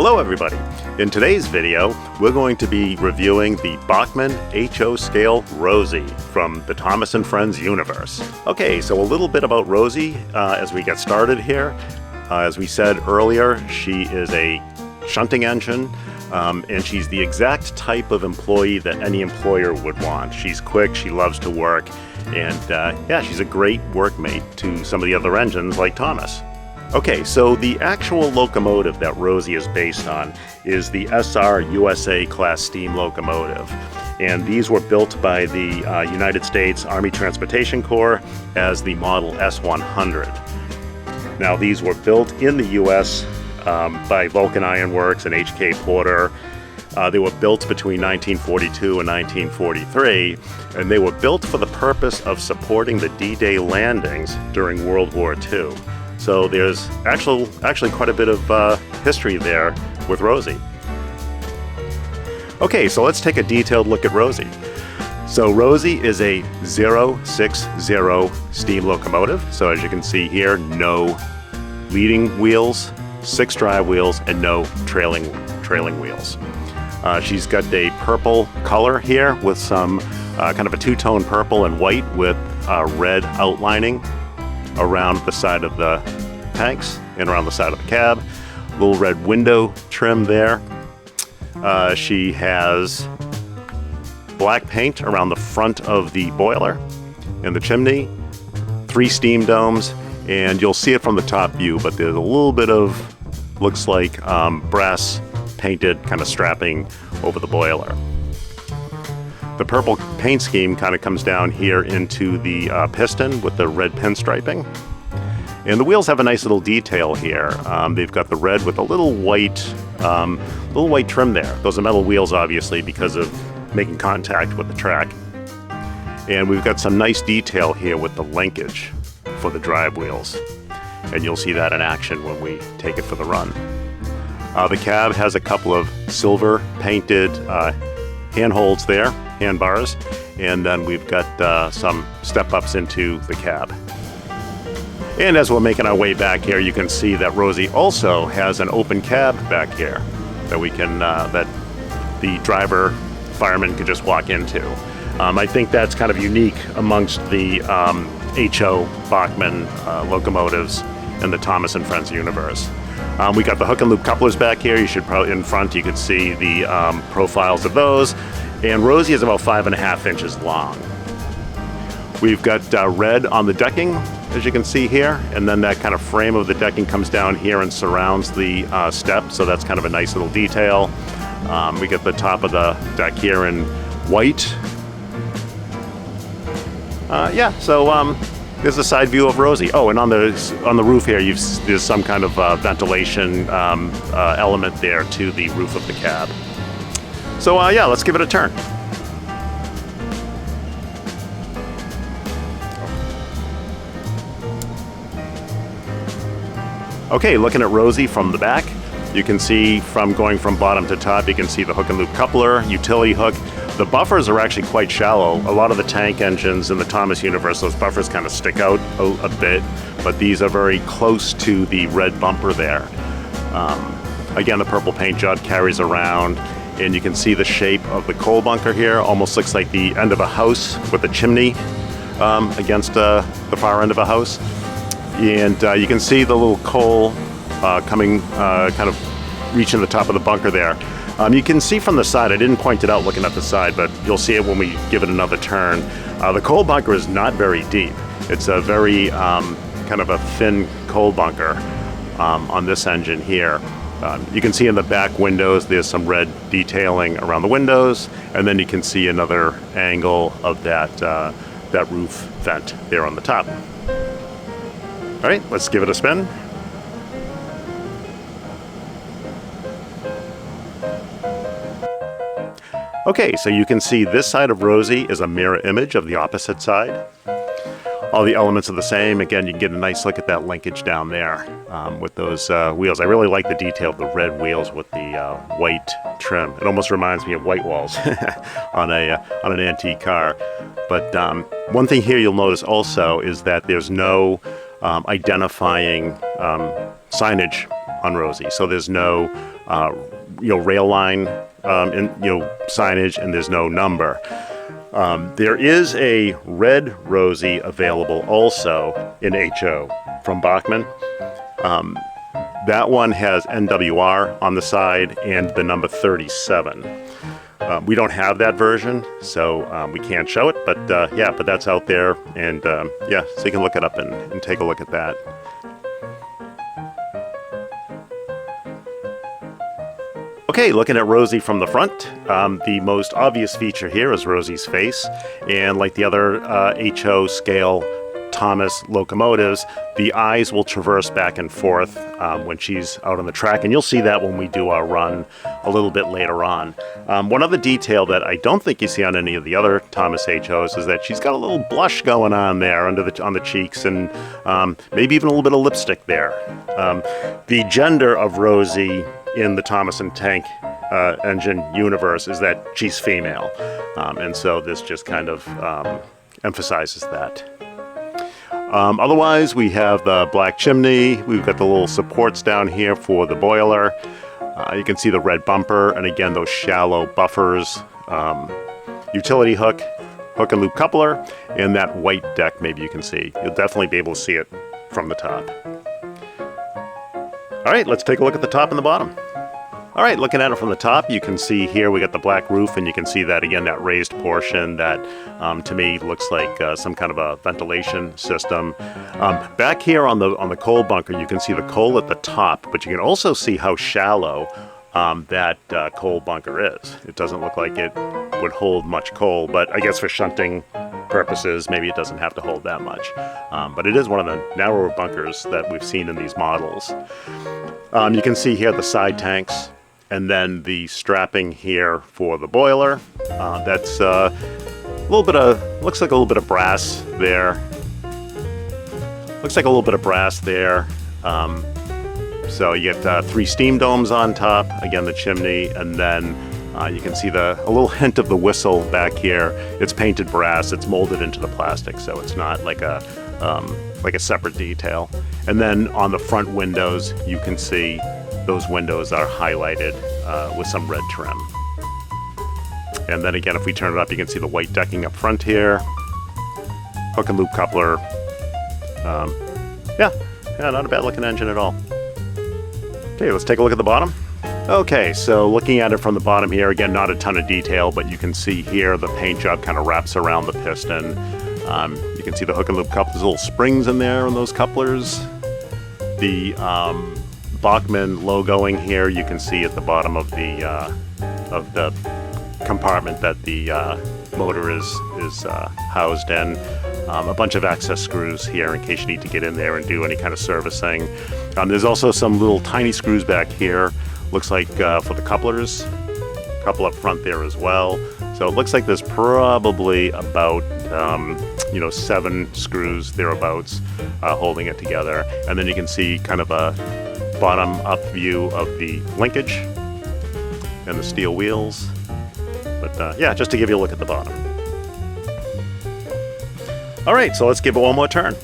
Hello everybody! In today's video, we're going to be reviewing the Bachmann HO scale Rosie from the Thomas & Friends universe. Okay, so a little bit about Rosie as we get started here. As we said earlier, she is a shunting engine, and she's the exact type of employee that any employer would want. She's quick, she loves to work, and yeah, she's a great workmate to some of the other engines like Thomas. Okay, so the actual locomotive that Rosie is based on is the SR USA class steam locomotive. And these were built by the United States Army Transportation Corps as the model S100. Now these were built in the US by Vulcan Iron Works and HK Porter. They were built between 1942 and 1943, and they were built for the purpose of supporting the D-Day landings during World War II. So there's actually quite a bit of history there with Rosie. Okay, so let's take a detailed look at Rosie. So Rosie is a 060 steam locomotive. So as you can see here, no leading wheels, 6 drive wheels, and no trailing wheels. She's got a purple color here with some kind of a two-tone purple and white with red outlining around the side of the tanks and around the side of the cab. Little red window trim there. She has black paint around the front of the boiler and the chimney, 3 steam domes, and you'll see it from the top view, but there's a little bit of, looks like brass painted kind of strapping over the boiler. The purple paint scheme kind of comes down here into the piston with the red pinstriping. And the wheels have a nice little detail here. They've got the red with a little white trim there. Those are metal wheels, obviously, because of making contact with the track. And we've got some nice detail here with the linkage for the drive wheels. And you'll see that in action when we take it for the run. The cab has a couple of silver painted handholds there, handbars, and then we've got some step-ups into the cab. And as we're making our way back here, you can see that Rosie also has an open cab back here that we can, that the driver, fireman could just walk into. I think that's kind of unique amongst the HO Bachmann locomotives in the Thomas & Friends universe. We got the hook and loop couplers back here. You should probably, in front, you could see the profiles of those. And Rosie is about 5.5 inches long. We've got red on the decking, as you can see here, and then that kind of frame of the decking comes down here and surrounds the step, so that's kind of a nice little detail. We get the top of the deck here in white. Yeah, so there's a side view of Rosie. Oh, and on the roof here, there's some kind of ventilation element there to the roof of the cab. So yeah, let's give it a turn. Okay, looking at Rosie from the back, you can see from going from bottom to top, you can see the hook and loop coupler, utility hook. The buffers are actually quite shallow. A lot of the tank engines in the Thomas universe, those buffers kind of stick out a bit, but these are very close to the red bumper there. Again, the purple paint job carries around, and you can see the shape of the coal bunker here. Almost looks like the end of a house with a chimney against the far end of a house. And you can see the little coal coming, kind of reaching the top of the bunker there. You can see from the side, I didn't point it out looking at the side, but you'll see it when we give it another turn. The coal bunker is not very deep. It's a very kind of a thin coal bunker on this engine here. You can see in the back windows, there's some red detailing around the windows, and then you can see another angle of that roof vent there on the top. All right, let's give it a spin. Okay, so you can see this side of Rosie is a mirror image of the opposite side. All the elements are the same. Again, you can get a nice look at that linkage down there with those wheels. I really like the detail of the red wheels with the white trim. It almost reminds me of white walls on an antique car. But one thing here you'll notice also is that there's no identifying signage on Rosie. So there's no rail line signage, and there's no number. There is a red Rosie available also in HO from Bachmann. That one has NWR on the side and the number 37. We don't have that version, so we can't show it, but but that's out there, and so you can look it up and take a look at that. Okay, looking at Rosie from the front, the most obvious feature here is Rosie's face, and like the other HO scale Thomas locomotives, the eyes will traverse back and forth when she's out on the track, and you'll see that when we do our run a little bit later on. One other detail that I don't think you see on any of the other Thomas HOs is that she's got a little blush going on there on the cheeks, and maybe even a little bit of lipstick there. The gender of Rosie in the Thomas and Tank engine universe is that she's female, and so this just kind of emphasizes that. Otherwise, we have the black chimney. We've got the little supports down here for the boiler. You can see the red bumper, and again, those shallow buffers, utility hook and loop coupler, and that white deck maybe you can see. You'll definitely be able to see it from the top. All right, let's take a look at the top and the bottom. All right, looking at it from the top, you can see here we got the black roof, and you can see that, again, that raised portion that to me looks like some kind of a ventilation system. Back here on the coal bunker, you can see the coal at the top, but you can also see how shallow that coal bunker is. It doesn't look like it would hold much coal, but I guess for shunting purposes, maybe it doesn't have to hold that much. But it is one of the narrower bunkers that we've seen in these models. You can see here the side tanks, and then the strapping here for the boiler. That's a little bit of, looks like a little bit of brass there. Looks like a little bit of brass there. So you get 3 steam domes on top, again the chimney, and then you can see a little hint of the whistle back here. It's painted brass, it's molded into the plastic, so it's not like a separate detail. And then on the front windows, you can see those windows are highlighted with some red trim. And then again, if we turn it up, you can see the white decking up front here. Hook and loop coupler. Yeah, not a bad looking engine at all. Okay, let's take a look at the bottom. Okay, so looking at it from the bottom here, again, not a ton of detail, but you can see here the paint job kind of wraps around the piston. You can see the hook and loop couplers, little springs in there on those couplers. The Bachmann logoing here, you can see at the bottom of the compartment that the motor is housed in. A bunch of access screws here in case you need to get in there and do any kind of servicing. There's also some little tiny screws back here. Looks like for the couplers. A couple up front there as well. So it looks like there's probably about 7 screws thereabouts holding it together. And then you can see kind of a bottom up view of the linkage and the steel wheels. But just to give you a look at the bottom. All right, so let's give it one more turn.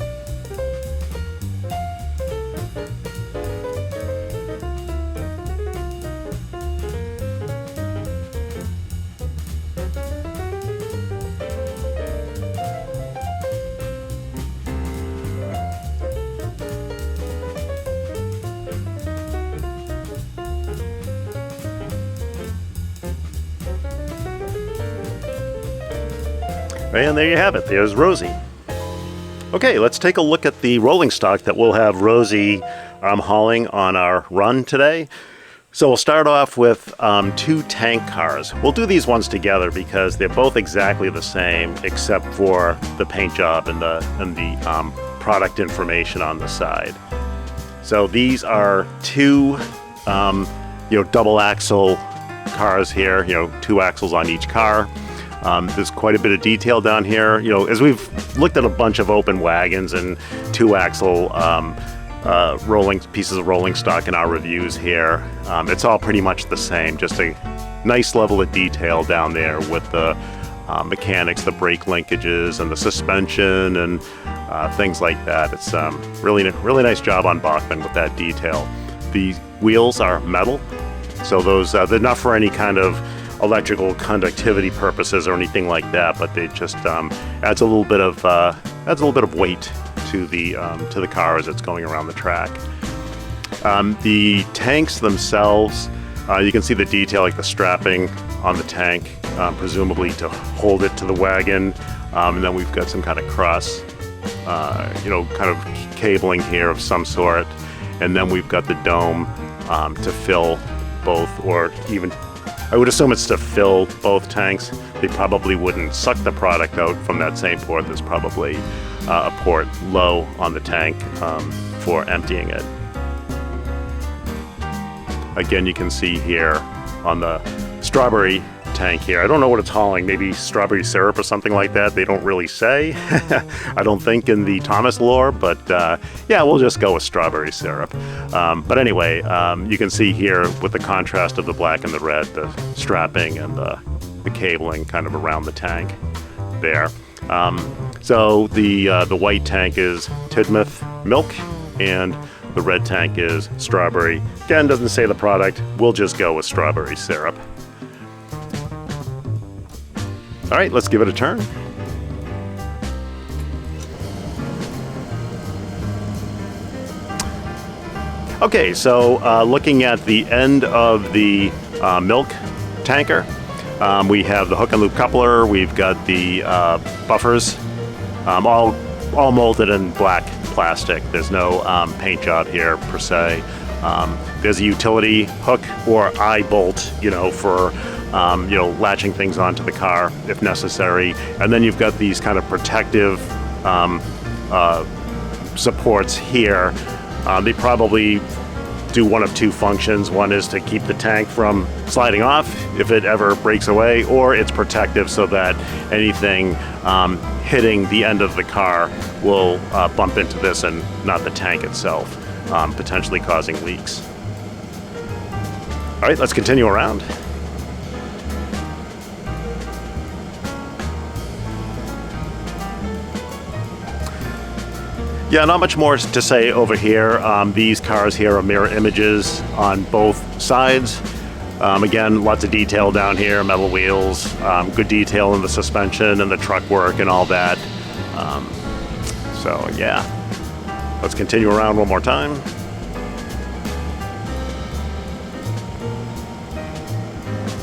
And there you have it, there's Rosie. Okay, let's take a look at the rolling stock that we'll have Rosie hauling on our run today. So we'll start off with 2 tank cars. We'll do these ones together because they're both exactly the same except for the paint job and the product information on the side. So these are 2 double axle cars here, 2 axles on each car. There's quite a bit of detail down here. As we've looked at a bunch of open wagons and 2-axle rolling pieces of rolling stock in our reviews here, it's all pretty much the same. Just a nice level of detail down there with the mechanics, the brake linkages and the suspension and things like that. It's really nice job on Bachmann with that detail. The wheels are metal, so those they're not for any kind of electrical conductivity purposes or anything like that, but they just adds a little bit of weight to the car as it's going around the track. The tanks themselves, you can see the detail, like the strapping on the tank, presumably to hold it to the wagon, and then we've got some kind of cross, kind of cabling here of some sort, and then we've got the dome to fill both, or even, I would assume it's to fill both tanks. They probably wouldn't suck the product out from that same port. There's probably a port low on the tank for emptying it. Again, you can see here on the strawberry tank here, I don't know what it's hauling, maybe strawberry syrup or something like that. They don't really say, I don't think, in the Thomas lore, but yeah, we'll just go with strawberry syrup. But anyway, you can see here with the contrast of the black and the red, the strapping and the cabling kind of around the tank there. So the white tank is Tidmouth milk, and the red tank is strawberry. Again, doesn't say the product. We'll just go with strawberry syrup. All right, let's give it a turn. Okay, so looking at the end of the milk tanker, we have the hook and loop coupler. We've got the buffers, all molded in black plastic. There's no paint job here per se. There's a utility hook or eye bolt, for latching things onto the car if necessary. And then you've got these kind of protective supports here. They probably do one of two functions. One is to keep the tank from sliding off if it ever breaks away, or it's protective so that anything hitting the end of the car will bump into this and not the tank itself, potentially causing leaks. All right, let's continue around. Yeah, not much more to say over here. These cars here are mirror images on both sides. Again, lots of detail down here, metal wheels, good detail in the suspension and the truck work and all that. So yeah, let's continue around one more time.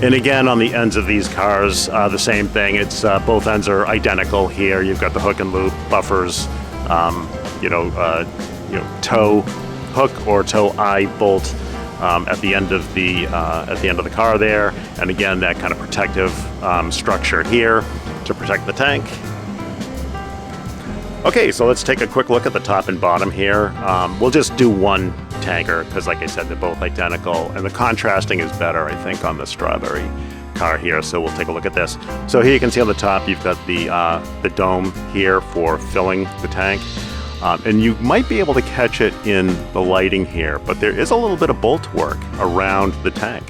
And again, on the ends of these cars, the same thing. It's both ends are identical here. You've got the hook and loop buffers, toe hook or toe eye bolt at the end of the car there, and again that kind of protective structure here to protect the tank. Okay, so let's take a quick look at the top and bottom here. We'll just do one tanker because, like I said, they're both identical, and the contrasting is better, I think, on the strawberry car here. So we'll take a look at this. So here you can see on the top you've got the dome here for filling the tank. And you might be able to catch it in the lighting here, but there is a little bit of bolt work around the tank.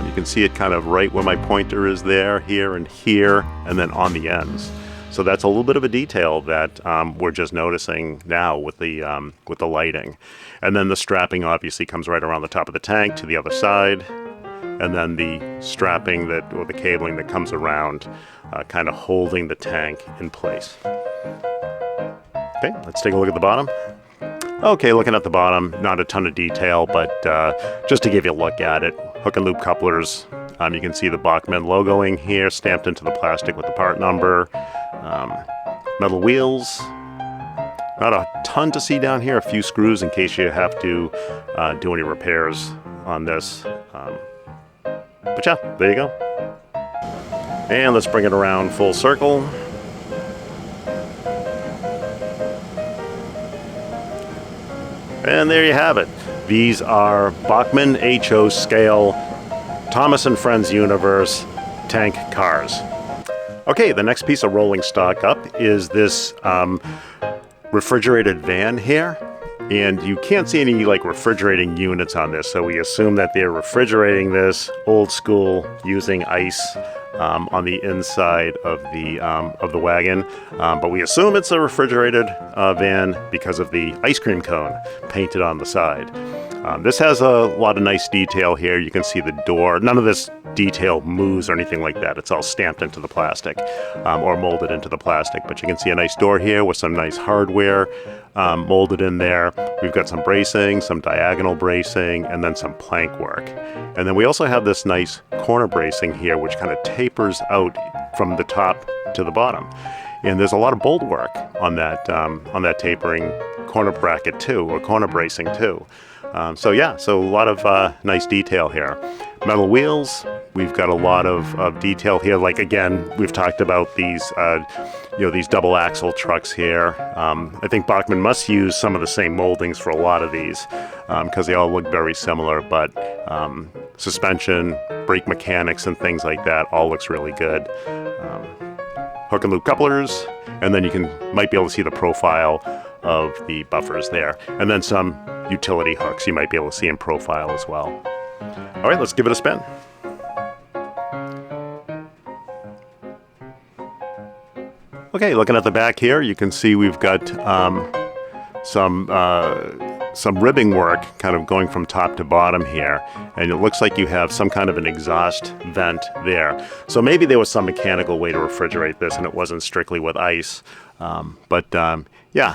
You can see it kind of right where my pointer is there, here, and then on the ends. So that's a little bit of a detail that we're just noticing now with the lighting. And then the strapping obviously comes right around the top of the tank to the other side. And then the strapping or the cabling that comes around, kind of holding the tank in place. Okay, let's take a look at the bottom. Okay, looking at the bottom, not a ton of detail, but just to give you a look at it, hook and loop couplers. You can see the Bachmann logoing here, stamped into the plastic with the part number. Metal wheels. Not a ton to see down here, a few screws in case you have to do any repairs on this. But yeah, there you go. And let's bring it around full circle. And there you have it. These are Bachmann HO scale Thomas & Friends Universe tank cars. Okay, the next piece of rolling stock up is this refrigerated van here. And you can't see any refrigerating units on this, so we assume that they're refrigerating this old school using ice on the inside of the wagon, but we assume it's a refrigerated van because of the ice cream cone painted on the side. This has a lot of nice detail here. You can see the door. None of this detail moves or anything like that. It's all stamped into the plastic or molded into the plastic. But you can see a nice door here with some nice hardware molded in there. We've got some bracing, some diagonal bracing, and then some plank work. And then we also have this nice corner bracing here, which kind of tapers out from the top to the bottom. And there's a lot of bolt work on that tapering corner bracket too, or corner bracing too. So a lot of nice detail here. Metal wheels, we've got a lot of detail here. Like again, we've talked about these, these double axle trucks here. I think Bachmann must use some of the same moldings for a lot of these because they all look very similar, but suspension, brake mechanics and things like that all looks really good. Hook and loop couplers, and then might be able to see the profile of the buffers there. And then some utility hooks you might be able to see in profile as well. All right, let's give it a spin. Okay, looking at the back here, you can see we've got some ribbing work kind of going from top to bottom here, and it looks like you have some kind of an exhaust vent there. So maybe there was some mechanical way to refrigerate this and it wasn't strictly with ice.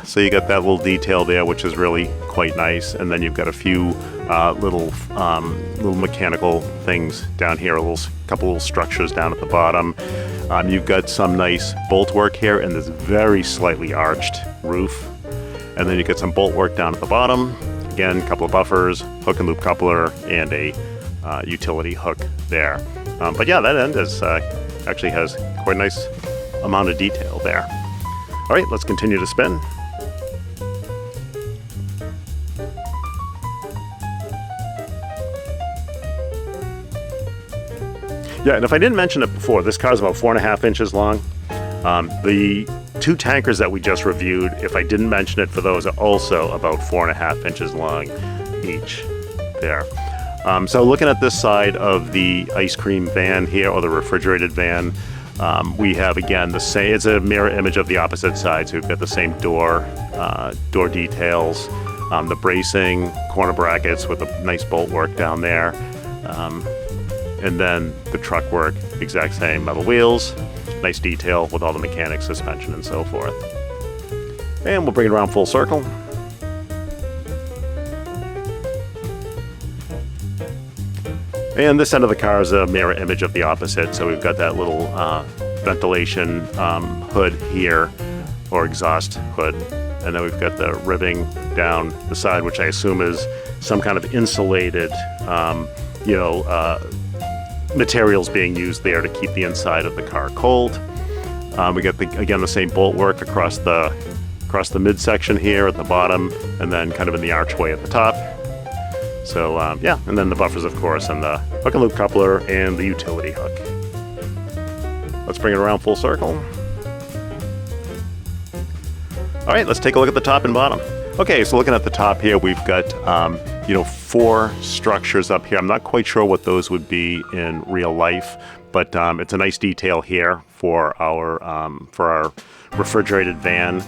So you got that little detail there, which is really quite nice. And then you've got a few little mechanical things down here, couple little structures down at the bottom. You've got some nice bolt work here and this very slightly arched roof. And then you get some bolt work down at the bottom. Again, a couple of buffers, hook and loop coupler, and a utility hook there. That end actually has quite a nice amount of detail there. All right, let's continue to spin. Yeah, and if I didn't mention it before, this car is about 4.5 inches long. The two tankers that we just reviewed, if I didn't mention it for those, are also about 4.5 inches long each there. So looking at this side of the ice cream van here, or the refrigerated van, we have again the same, it's a mirror image of the opposite side, so we've got the same door details, the bracing, corner brackets with a nice bolt work down there, and then the truck work, exact same, metal wheels, nice detail with all the mechanics, suspension, and so forth. And we'll bring it around full circle. And this end of the car is a mirror image of the opposite, so we've got that little ventilation hood here, or exhaust hood, and then we've got the ribbing down the side, which I assume is some kind of insulated, materials being used there to keep the inside of the car cold. We got the same bolt work across the midsection here at the bottom, and then kind of in the archway at the top. So and then the buffers, of course, and the hook and loop coupler and the utility hook. Let's bring it around full circle. All right, let's take a look at the top and bottom. Okay, so looking at the top here, we've got 4 structures up here. I'm not quite sure what those would be in real life, but it's a nice detail here for our refrigerated van.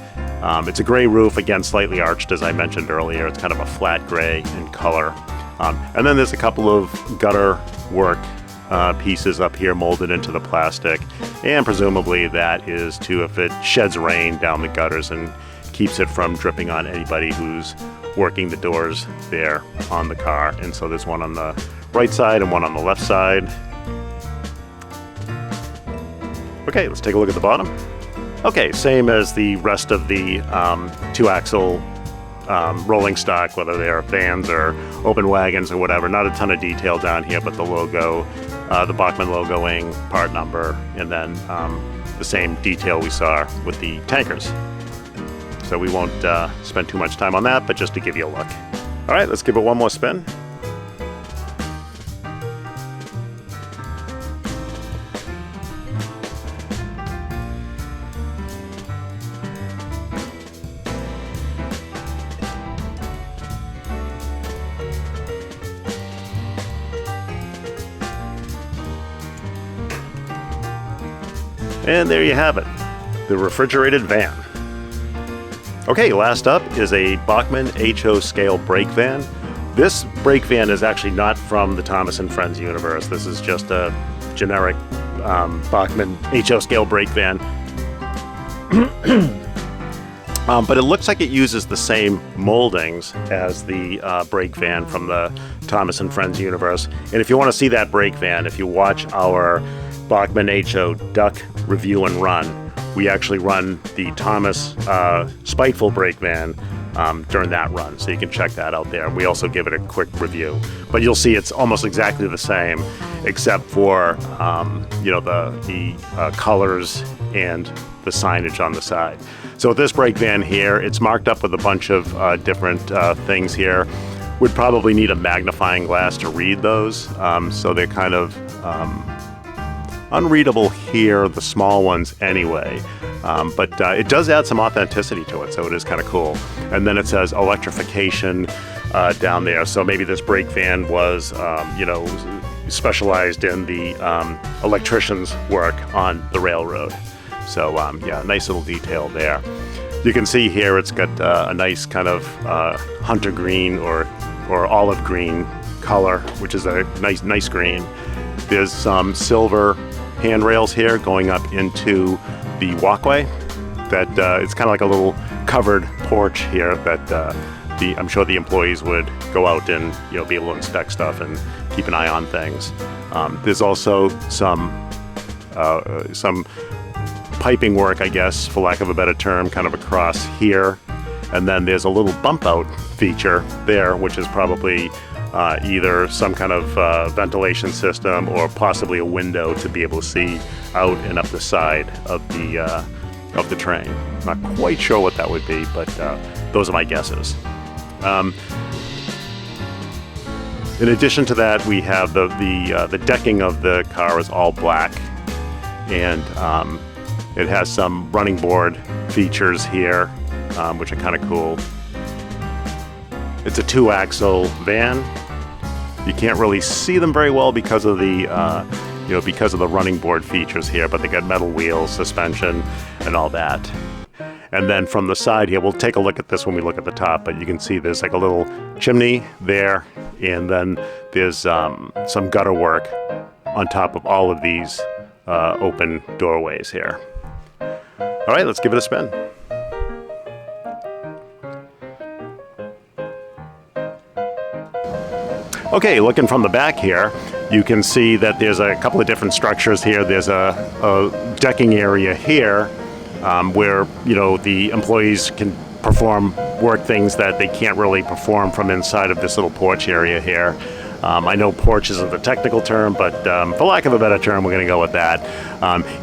It's a gray roof, again slightly arched as I mentioned earlier. It's kind of a flat gray in color. And then there's a couple of gutter work pieces up here molded into the plastic, and presumably that is if it sheds rain down the gutters and keeps it from dripping on anybody who's working the doors there on the car. And so there's one on the right side and one on the left side. Okay, let's take a look at the bottom. Okay, same as the rest of the 2-axle rolling stock, whether they are vans or open wagons or whatever. Not a ton of detail down here, but the logo, the Bachmann logoing, part number, and then the same detail we saw with the tankers. So we won't spend too much time on that, but just to give you a look. All right, let's give it one more spin. And there you have it, the refrigerated van. Okay, last up is a Bachmann HO scale brake van. This brake van is actually not from the Thomas & Friends universe. This is just a generic Bachmann HO scale brake van. But it looks like it uses the same moldings as the brake van from the Thomas & Friends universe. And if you want to see that brake van, if you watch our Bachmann HO duck review and run, we actually run the Thomas Spiteful brake van during that run, so you can check that out there. We also give it a quick review, but you'll see it's almost exactly the same, except for the colors and the signage on the side. So with this brake van here, it's marked up with a bunch of different things here. Would probably need a magnifying glass to read those, so they're kind of unreadable here, the small ones anyway. But it does add some authenticity to it, so it is kind of cool. And then it says electrification down there. So maybe this brake van was, specialized in the electrician's work on the railroad. So yeah, nice little detail there. You can see here it's got a nice kind of hunter green or olive green color, which is a nice green. There's some silver handrails here going up into the walkway. That it's kind of like a little covered porch here that I'm sure the employees would go out and be able to inspect stuff and keep an eye on things. There's also some piping work, I guess, for lack of a better term, kind of across here. And then there's a little bump out feature there, which is probably either some kind of ventilation system or possibly a window to be able to see out and up the side of the train. Not quite sure what that would be, but those are my guesses. In addition to that, we have the decking of the car is all black, and it has some running board features here, which are kind of cool. It's a 2-axle van. You can't really see them very well because of the running board features here, but they got metal wheels, suspension, and all that. And then from the side here, we'll take a look at this when we look at the top, but you can see there's like a little chimney there, and then there's some gutter work on top of all of these open doorways here. All right, let's give it a spin. Okay, looking from the back here, you can see that there's a couple of different structures here. There's a decking area here where the employees can perform work things that they can't really perform from inside of this little porch area here. I know porch isn't the technical term, but for lack of a better term, we're going to go with that.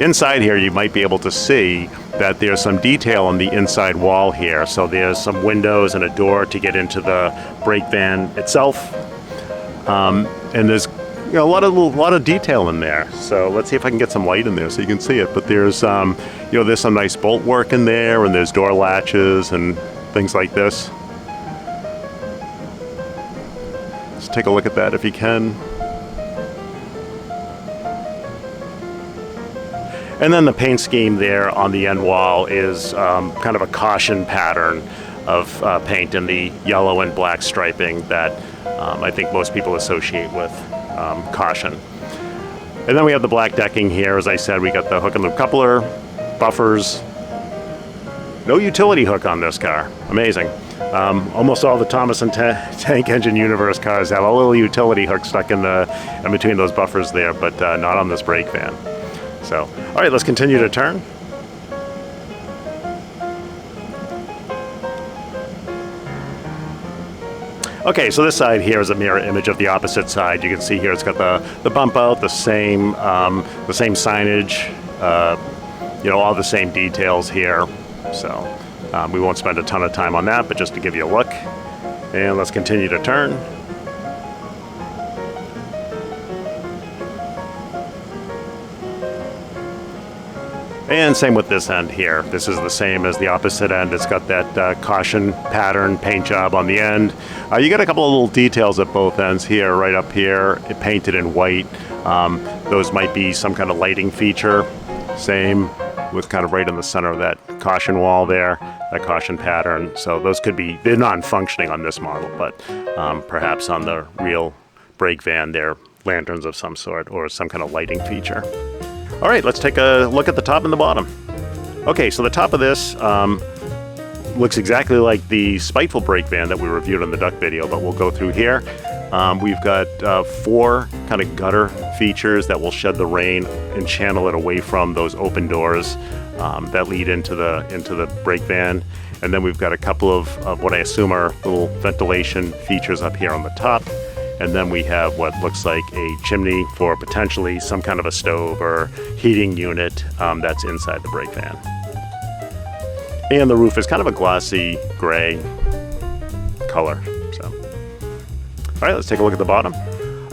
Inside here, you might be able to see that there's some detail on the inside wall here. So there's some windows and a door to get into the brake van itself. And there's a lot of detail in there. So let's see if I can get some light in there so you can see it. But there's there's some nice bolt work in there, and there's door latches and things like this. Let's take a look at that if you can. And then the paint scheme there on the end wall is kind of a caution pattern of paint in the yellow and black striping that I think most people associate with caution. And then we have the black decking here. As I said, we got the hook and loop coupler, buffers. No utility hook on this car. Amazing. Almost all the Thomas & Tank Engine Universe cars have a little utility hook stuck in between those buffers there, but not on this brake van. So, all right, let's continue to turn. Okay, so this side here is a mirror image of the opposite side. You can see here it's got the bump out, the same signage, all the same details here. So we won't spend a ton of time on that, but just to give you a look. And let's continue to turn. And same with this end here. This is the same as the opposite end. It's got that caution pattern paint job on the end. You got a couple of little details at both ends here, right up here, painted in white. Those might be some kind of lighting feature. Same with kind of right in the center of that caution wall there, that caution pattern. So those could be, they're non-functioning on this model, but perhaps on the real brake van, they're lanterns of some sort or some kind of lighting feature. All right, let's take a look at the top and the bottom. Okay, so the top of this looks exactly like the Spiteful brake van that we reviewed in the duck video, but we'll go through here. We've got 4 kind of gutter features that will shed the rain and channel it away from those open doors that lead into the brake van. And then we've got a couple of what I assume are little ventilation features up here on the top. And then we have what looks like a chimney for potentially some kind of a stove or heating unit that's inside the brake van. And the roof is kind of a glossy gray color. So, all right, let's take a look at the bottom.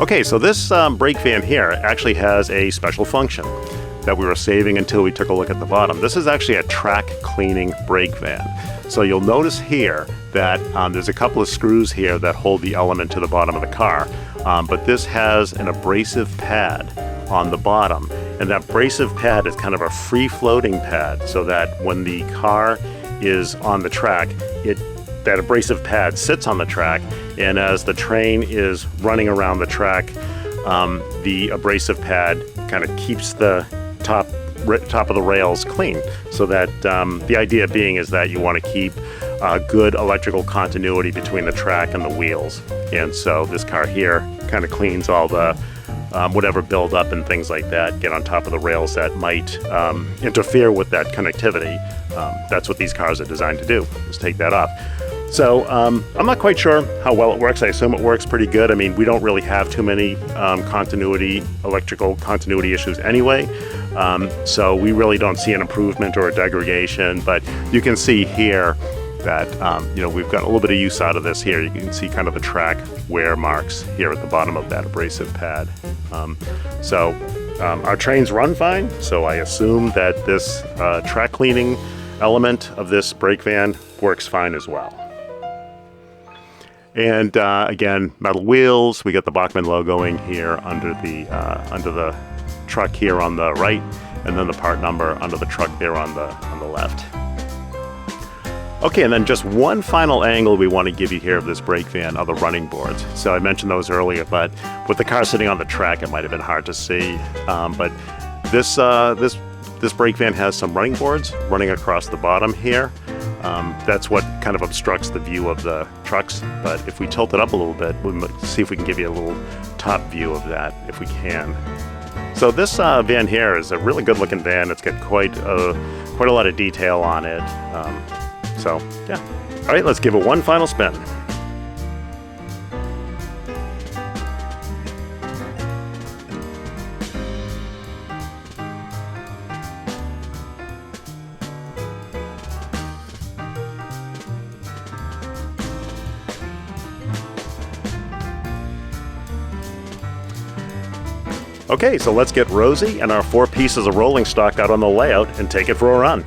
Okay, so this brake van here actually has a special function that we were saving until we took a look at the bottom. This is actually a track cleaning brake van. So you'll notice here that there's a couple of screws here that hold the element to the bottom of the car, but this has an abrasive pad on the bottom, and that abrasive pad is kind of a free-floating pad, so that when the car is on the track, that abrasive pad sits on the track, and as the train is running around the track, the abrasive pad kind of keeps the top of the rails clean, so that the idea being is that you want to keep good electrical continuity between the track and the wheels. And so this car here kind of cleans all the whatever buildup and things like that get on top of the rails that might interfere with that connectivity. That's what these cars are designed to do, is take that off. So I'm not quite sure how well it works. I assume it works pretty good. I mean, we don't really have too many electrical continuity issues anyway. So we really don't see an improvement or a degradation, but you can see here that we've got a little bit of use out of this here. You can see kind of the track wear marks here at the bottom of that abrasive pad. Our trains run fine, so I assume that this track cleaning element of this brake van works fine as well. And again, metal wheels. We got the Bachmann logoing here under the truck here on the right, and then the part number under the truck there on the left. Okay, and then just one final angle we want to give you here of this brake van are the running boards. So I mentioned those earlier, but with the car sitting on the track, it might have been hard to see. But this brake van has some running boards running across the bottom here. That's what kind of obstructs the view of the trucks. But if we tilt it up a little bit, we'll see if we can give you a little top view of that, if we can. So this van here is a really good looking van. It's got quite a lot of detail on it. So yeah. All right, let's give it one final spin. Okay, so let's get Rosie and our 4 pieces of rolling stock out on the layout and take it for a run.